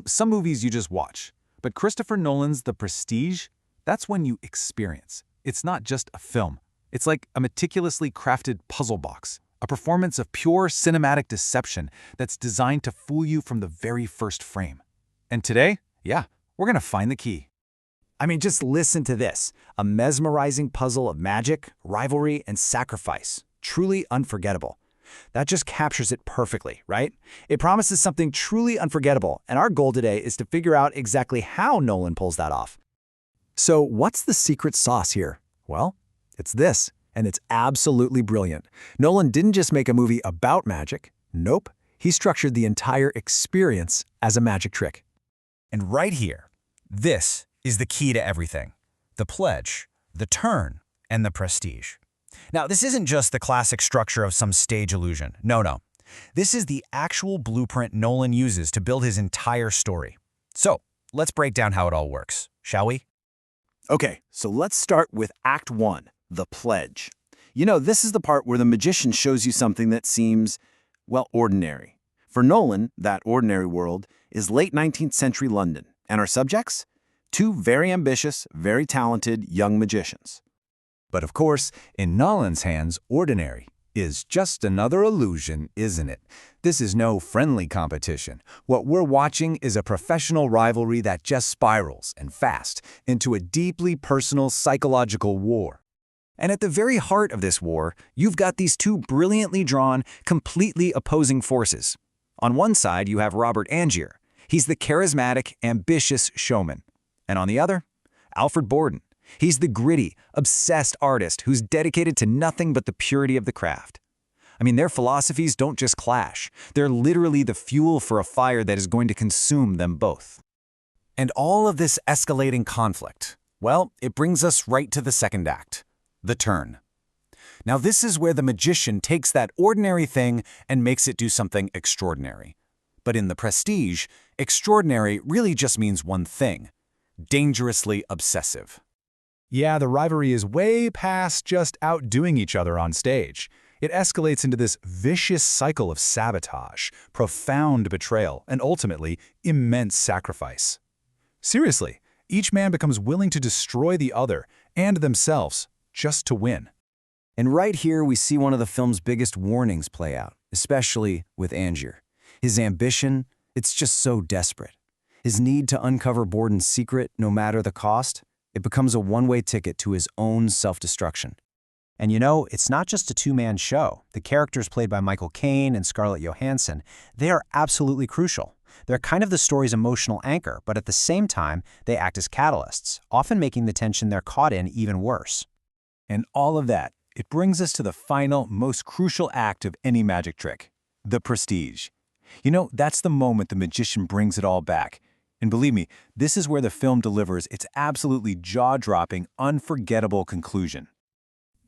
Some movies you just watch, but Christopher Nolan's The Prestige, that's when you experience. It's not just a film. It's like a meticulously crafted puzzle box, a performance of pure cinematic deception that's designed to fool you from the very first frame. And today, we're gonna find the key. Just listen to this. A mesmerizing puzzle of magic, rivalry, and sacrifice. Truly unforgettable. That just captures it perfectly, right? It promises something truly unforgettable, and our goal today is to figure out exactly how Nolan pulls that off. So what's the secret sauce here? Well, it's this, and it's absolutely brilliant. Nolan didn't just make a movie about magic. Nope. He structured the entire experience as a magic trick. And right here, this is the key to everything. The pledge, the turn, and the prestige. Now, this isn't just the classic structure of some stage illusion. No. This is the actual blueprint Nolan uses to build his entire story. So, let's break down how it all works, shall we? Okay, so let's start with Act 1, the pledge. This is the part where the magician shows you something that seems, ordinary. For Nolan, that ordinary world is late 19th century London, and our subjects? Two very ambitious, very talented young magicians. But of course, in Nolan's hands, ordinary is just another illusion, isn't it? This is no friendly competition. What we're watching is a professional rivalry that just spirals, and fast, into a deeply personal psychological war. And at the very heart of this war, you've got these two brilliantly drawn, completely opposing forces. On one side, you have Robert Angier. He's the charismatic, ambitious showman. And on the other, Alfred Borden. He's the gritty, obsessed artist who's dedicated to nothing but the purity of the craft. Their philosophies don't just clash. They're literally the fuel for a fire that is going to consume them both. And all of this escalating conflict, it brings us right to the second act, the turn. Now, this is where the magician takes that ordinary thing and makes it do something extraordinary. But in The Prestige, extraordinary really just means one thing: dangerously obsessive. Yeah, the rivalry is way past just outdoing each other on stage. It escalates into this vicious cycle of sabotage, profound betrayal, and ultimately, immense sacrifice. Seriously, each man becomes willing to destroy the other and themselves just to win. And right here we see one of the film's biggest warnings play out, especially with Angier. His ambition, it's just so desperate. His need to uncover Borden's secret, no matter the cost, it becomes a one-way ticket to his own self-destruction. And it's not just a two-man show. The characters played by Caine and Scarlett Johansson, they are absolutely crucial. They're kind of the story's emotional anchor, but at the same time, they act as catalysts, often making the tension they're caught in even worse. And all of that, it brings us to the final, most crucial act of any magic trick, the prestige. That's the moment the magician brings it all back. And believe me, this is where the film delivers its absolutely jaw-dropping, unforgettable conclusion.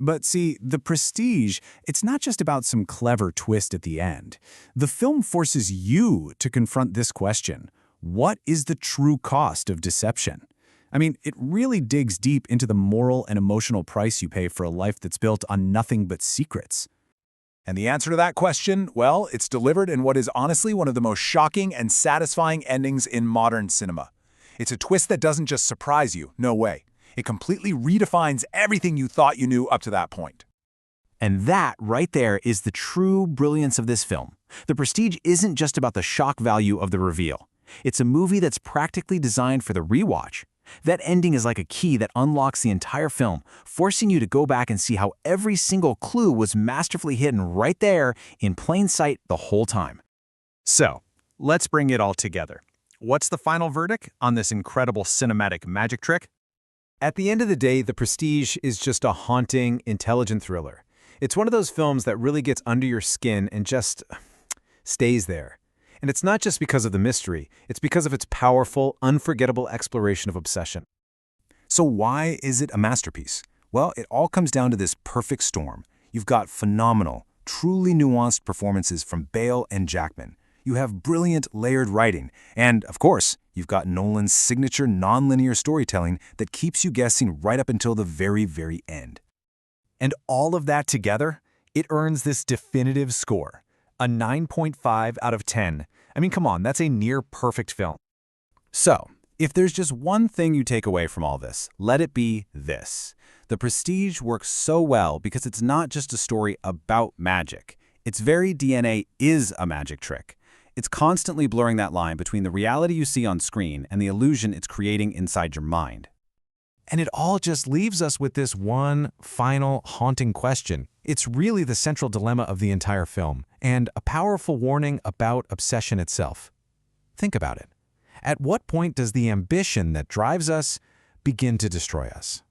But see, The Prestige, it's not just about some clever twist at the end. The film forces you to confront this question: what is the true cost of deception? It really digs deep into the moral and emotional price you pay for a life that's built on nothing but secrets. And the answer to that question, it's delivered in what is honestly one of the most shocking and satisfying endings in modern cinema. It's a twist that doesn't just surprise you, no way. It completely redefines everything you thought you knew up to that point. And that right there is the true brilliance of this film. The Prestige isn't just about the shock value of the reveal. It's a movie that's practically designed for the rewatch. That ending is like a key that unlocks the entire film, forcing you to go back and see how every single clue was masterfully hidden right there in plain sight the whole time. So, let's bring it all together. What's the final verdict on this incredible cinematic magic trick? At the end of the day, The Prestige is just a haunting, intelligent thriller. It's one of those films that really gets under your skin and just stays there. And it's not just because of the mystery, it's because of its powerful, unforgettable exploration of obsession. So why is it a masterpiece? It all comes down to this perfect storm. You've got phenomenal, truly nuanced performances from Bale and Jackman. You have brilliant, layered writing. And, of course, you've got Nolan's signature nonlinear storytelling that keeps you guessing right up until the very, very end. And all of that together, it earns this definitive score, a 9.5 out of 10. I mean, come on, that's a near-perfect film. So, if there's just one thing you take away from all this, let it be this. The Prestige works so well because it's not just a story about magic. Its very DNA is a magic trick. It's constantly blurring that line between the reality you see on screen and the illusion it's creating inside your mind. And it all just leaves us with this one final haunting question. It's really the central dilemma of the entire film, and a powerful warning about obsession itself. Think about it. At what point does the ambition that drives us begin to destroy us?